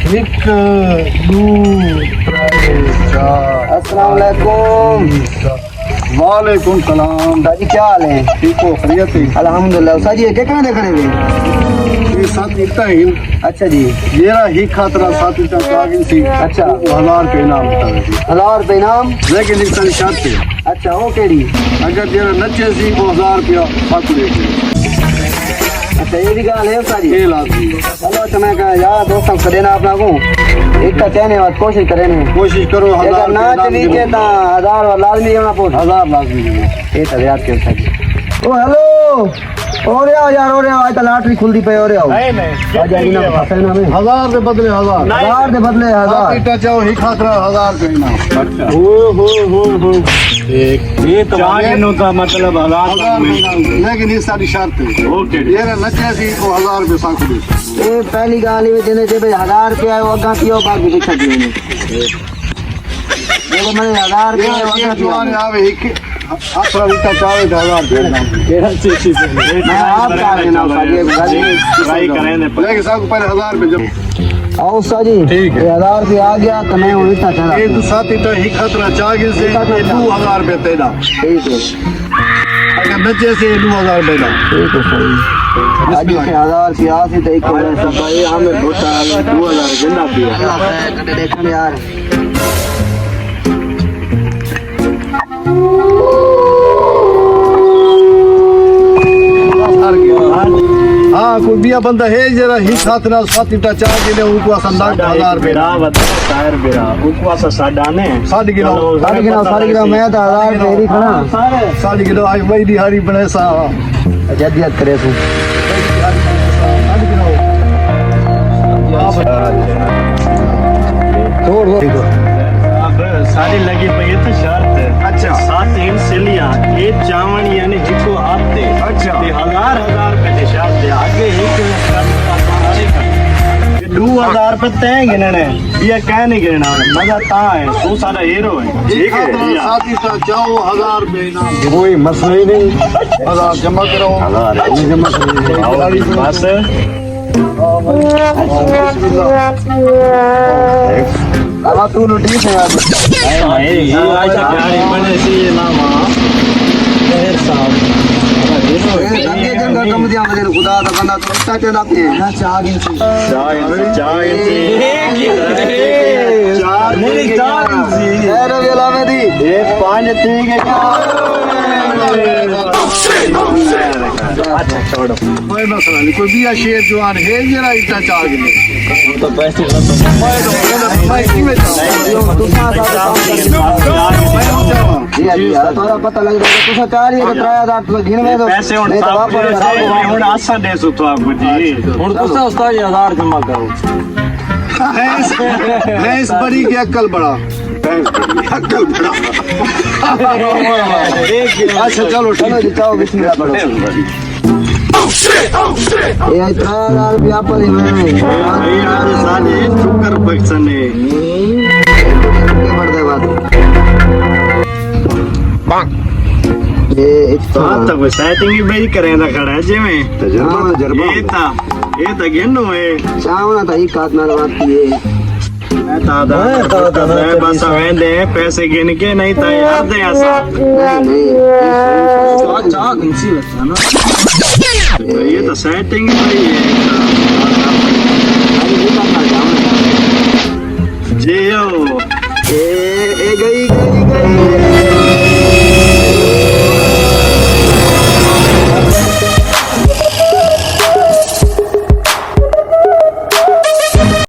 एक दो चार। अस्सलाम वालेकुम। वालेकुम सलाम। दादी क्या हाल है? ठीक हो खैरियत है? अल्हम्दुलिल्लाह। साजी ये क्या देखने में? ये साथ इतना ही अच्छा जी। मेरा ही खातरा साथ इतना कागज थी। अच्छा। 1000 रुपये इनाम बता रहे 1000 रुपए इनाम। लेकिन इस सारी शर्त है अच्छा वो केड़ी? अगर जेरा नचे सी वो 1000 रुपया साथ लेके अच्छा ये भी गाल है साजी। ये लाजमी चलो तो मैं कहा यार दोस्तों को देना अपना को एक का कहने बाद कोशिश करें ने कोशिश करो। अगर ना चली के ता 1000 लाजमी होना पोट 1000 लाजमी है। ये तो याद के साजी। ओ हेलो और आओ यार और आओ आज लॉटरी खुलदी पे और आओ नहीं नहीं आज आई ना फसे ना में 1000 के बदले 1000 1000 के बदले 1000 इतना चाहो ही खातरा 1000 रुपये इनाम। अच्छा हो ये तो वागिनो का मतलब 1000 1000 रुपये इनाम। लेकिन ये सारी शर्त है ओके जेरा नचे सी वो 1000 रुपये साथ ले ये पहली गाली में देने से भाई 1000 रुपया वगा पियो बाकी दिखा दियो ने बोले मैंने 1000 रुपया ये वगा जवान पियो आवे ही आप इतना चाहे 1000 रुपये इनाम। केड़ा चीज है मैं आप का लेना साजी ट्राई करें ने लेकिन सबको पहले 1000 रुपये जब आओ साजी ठीक है। 1000 रुपया आ गया तो मैं वो इतना चला ये तो साथ इतना ही खतरा चाहे से 2000 रुपये तेरा ठीक है अगर नचे से 2000 रुपये इनाम। ठीक है सही आज के 1000 रुपया से तो एक सब भाई हमें भोटा 2000 जिंदा पिया कटे देखने यार हाँ कोई बिया बंदा है जरा ही खातरा साथ इतना चाहे के उनको असंदाज 1000 रुपये बेरा बता टायर बेरा उपवास साडा ने 7 किलो साढ़े किलो मैं तो 1000 रुपये ही खड़ा 7 किलो आज वही दिहाड़ी बने सा जद्दियत करे तू छोड़ दो अब सारी लगी पई है तो शर्त है अच्छा। 7 इंच सिलियां ये चावण यानी जिको आते अच्छा। ते 1000 रुपए की शर्त है आगे एक शर्त 2000 रुपए तय गिनने ये कह नहीं गिनना मजा ता है तू सारा हीरो है ठीक है साथ इतना चाहो 1000 रुपये इनाम। कोई मसला ही नहीं 1000 जमा करो। जमा कर बस अब तू लुटी से यार गाड़ी बने सी नामा ये जंगा कम दिया मुझे खुदा दा बंदा तो इतना चला पे ना चाह गई अरे वेला में दी ये 5 ठीक है अच्छा छोड़ो कोई मसला नहीं कोई बिया शेर जवान है जरा इतना चाह के तो पैसे ये थोड़ा पता लग रहा है तू चाह रही है तो 3000 तो गिन में तो पैसे नहीं तो वापस ਹੁਣ ਆਸਾ ਦੇ ਸੋ ਤੋ ਆਪਕੋ ਜੀ ਹੁਣ ਤੁਸੀਂ ਉਸਤਾਦ 1000 ਜਮਾ ਕਰੋ भैंस बड़ी की अक्ल बड़ा अक्ल बड़ा अच्छा चलो चलो जी चाहो बिस्मिल्लाह पढ़ो ये 3000 रुपया पर ही मैं यार साले शुक्र बख्शने बढ़ दे बात ये तो तब सेटिंग ही मेरी करेंदा खड़ा है जी में तजर्बा ये था गेनो है चावना था एक हाथ में बात की मैं दादा बस वेंदे पैसे गिन के नहीं था यार दे ऐसा नहीं चाह किसी बच्चा ना ये तो सेटिंग ही है जी यो ए गई